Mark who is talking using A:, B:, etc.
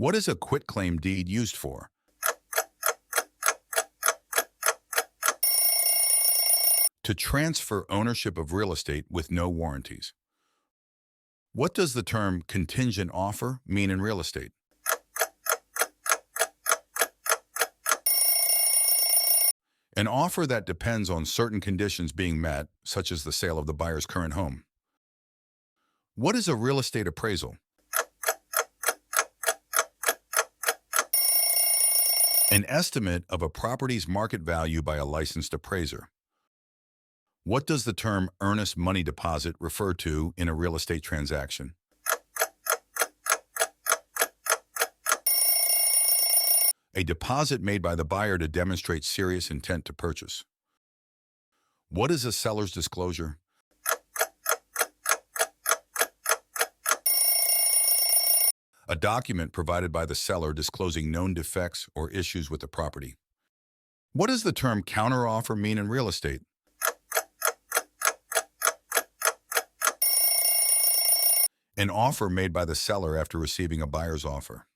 A: What is a quitclaim deed used for? To transfer ownership of real estate with no warranties. What does the term contingent offer mean in real estate? An offer that depends on certain conditions being met, such as the sale of the buyer's current home. What is a real estate appraisal? An estimate of a property's market value by a licensed appraiser. What does the term earnest money deposit refer to in a real estate transaction? A deposit made by the buyer to demonstrate serious intent to purchase. What is a seller's disclosure? A document provided by the seller disclosing known defects or issues with the property. What does the term counteroffer mean in real estate? An offer made by the seller after receiving a buyer's offer.